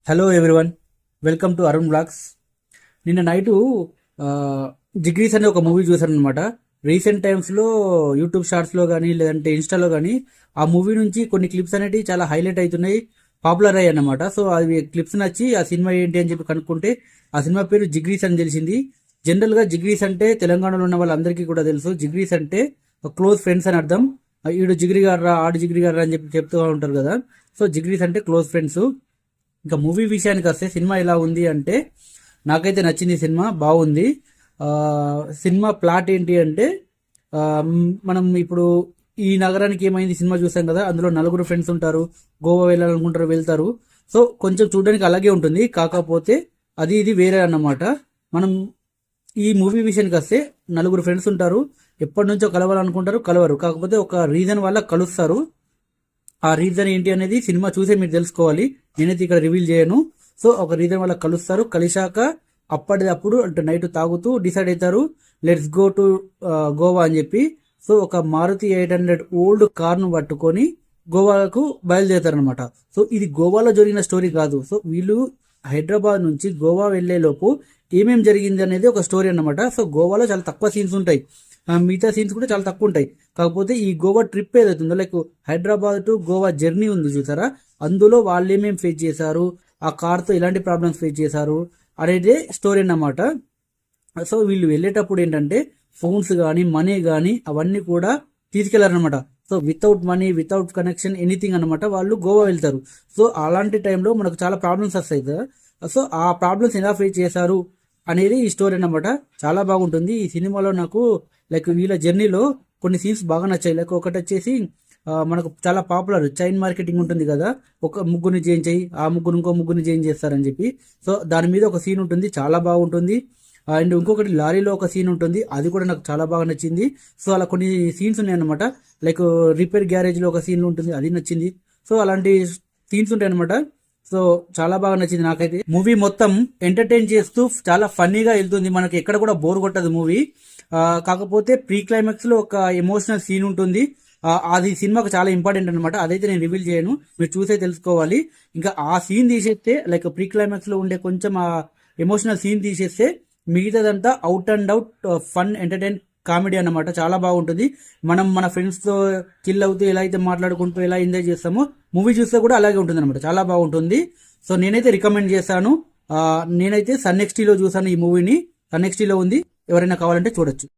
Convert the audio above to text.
Hello everyone, welcome to Arun blogs. నిన్న night Jigris అనే ఒక మూవీ చూశాను అనమాట. రీసెంట్ టైమ్స్లో యూట్యూబ్ షార్ట్స్లో కానీ లేదంటే ఇన్స్టాలో కానీ ఆ మూవీ నుంచి కొన్ని క్లిప్స్ అనేవి చాలా హైలైట్ అవుతున్నాయి, పాపులర్ అయ్యాయి అన్నమాట. సో అవి క్లిప్స్ నచ్చి ఆ సినిమా ఏంటి అని చెప్పి కనుక్కుంటే ఆ సినిమా పేరు జిగ్రీస్ అని తెలిసింది. జనరల్గా జిగ్రీస్ అంటే తెలంగాణలో ఉన్న వాళ్ళందరికీ కూడా తెలుసు. జిగ్రీస్ అంటే క్లోజ్ ఫ్రెండ్స్ అని అర్థం. ఈడు జిగ్రీ గారా ఆడు జిగ్రీ గారా అని చెప్పి చెప్తూ ఉంటారు కదా. సో జిగ్రీస్ అంటే క్లోజ్ ఫ్రెండ్స్. ఇంకా మూవీ విషయానికి వస్తే సినిమా ఎలా ఉంది అంటే నాకైతే నచ్చింది. సినిమా బాగుంది. సినిమా ప్లాట్ ఏంటి అంటే మనం ఇప్పుడు ఈ నగరానికి ఏమైంది సినిమా చూసాం కదా, అందులో నలుగురు ఫ్రెండ్స్ ఉంటారు, గోవా వెళ్ళాలనుకుంటారు, వెళ్తారు. సో కొంచెం చూడడానికి అలాగే ఉంటుంది, కాకపోతే అది ఇది వేరే అన్నమాట. మనం ఈ మూవీ విషయానికి వస్తే నలుగురు ఫ్రెండ్స్ ఉంటారు, ఎప్పటి నుంచో కలవాలనుకుంటారు, కలవరు. కాకపోతే ఒక రీజన్ వల్ల కలుస్తారు. ఆ రీజన్ ఏంటి అనేది సినిమా చూసే మీరు తెలుసుకోవాలి, నేనైతే ఇక్కడ రివీల్ చేయను. సో ఒక రీజన్ వల్ల కలుస్తారు. కలిశాక అప్పటిదప్పుడు అంటే నైట్ తాగుతూ డిసైడ్ అవుతారు, లెట్స్ గో టు గోవా అని చెప్పి. సో ఒక మారుతి 800 ఓల్డ్ కార్ను పట్టుకొని గోవాకు బయలుదేరుతారు అనమాట. సో ఇది గోవాలో జరిగిన స్టోరీ కాదు. సో వీళ్ళు హైదరాబాద్ నుంచి గోవా వెళ్లే లోపు ఏమేం జరిగింది అనేది ఒక స్టోరీ అన్నమాట. సో గోవాలో చాలా తక్కువ సీన్స్ ఉంటాయి, మిగతా సీన్స్ కూడా చాలా తక్కువ ఉంటాయి. కాకపోతే ఈ గోవా ట్రిప్ ఏదైతుందో, like Hyderabad to Goa journey ఉంది చూసారా, అందులో వాళ్ళు ఏమేమి ఫేస్ చేశారు, ఆ కార్తో ఎలాంటి ప్రాబ్లమ్స్ ఫేస్ చేశారు అనేది స్టోరీ అన్నమాట. సో వీళ్ళు వెళ్ళేటప్పుడు ఏంటంటే ఫోన్స్ కానీ మనీ కానీ అవన్నీ కూడా తీసుకెళ్లారనమాట. So without money, without connection, anything అనమాట వాళ్ళు గోవా వెళ్తారు. సో అలాంటి టైంలో మనకు చాలా ప్రాబ్లమ్స్ వస్తాయి కదా. సో ఆ ప్రాబ్లమ్స్ ఎలా ఫేస్ చేశారు అనేది ఈ స్టోరీ అన్నమాట. చాలా బాగుంటుంది ఈ సినిమాలో. నాకు లైక్ వీళ్ళ జర్నీలో కొన్ని సీన్స్ బాగా నచ్చాయి. లైక్ ఒకటి వచ్చేసి మనకు చాలా పాపులర్ చైన్ మార్కెటింగ్ ఉంటుంది కదా, ఒక ముగ్గురిని చేంజ్ చేయి, ఆ ముగ్గురు ఇంకో ముగ్గురిని చేంజ్ చేస్తారని చెప్పి. సో దాని మీద ఒక సీన్ ఉంటుంది, చాలా బాగుంటుంది. అండ్ ఇంకొకటి లారీలో ఒక సీన్ ఉంటుంది, అది కూడా నాకు చాలా బాగా నచ్చింది. సో అలా కొన్ని సీన్స్ ఉన్నాయి అనమాట. లైక్ రిపేర్ గ్యారేజ్లో ఒక సీన్ ఉంటుంది, అది నచ్చింది. సో అలాంటి సీన్స్ ఉంటాయి అనమాట. సో చాలా బాగా నచ్చింది నాకైతే. మూవీ మొత్తం ఎంటర్టైన్ చేస్తూ చాలా ఫన్నీగా వెళ్తుంది, మనకి ఎక్కడ కూడా బోర్ కొట్టదు మూవీ. కాకపోతే ప్రీ క్లైమాక్స్ లో ఒక ఎమోషనల్ సీన్ ఉంటుంది, అది సినిమాకు చాలా ఇంపార్టెంట్ అనమాట. అదైతే నేను రివీల్ చేయను, మీరు చూసే తెలుసుకోవాలి. ఇంకా ఆ సీన్ తీసేస్తే, లైక్ ప్రీ క్లైమాక్స్ లో ఉండే కొంచెం ఆ ఎమోషనల్ సీన్ తీసేస్తే మిగతాదంతా out and out fun entertain comedy అన్నమాట. చాలా బాగుంటుంది. మనం మన ఫ్రెండ్స్ తో చిల్ అవుతూ ఎలా అయితే మాట్లాడుకుంటూ ఎలా ఎంజాయ్ చేస్తామో మూవీ చూస్తే కూడా అలాగే ఉంటుంది అనమాట. చాలా బాగుంటుంది. సో నేనైతే రికమెండ్ చేస్తాను. నేనైతే సన్ నెక్స్ట్ లో చూసాను ఈ మూవీని, సన్ నెక్స్ట్ లో ఉంది, ఎవరైనా కావాలంటే చూడొచ్చు.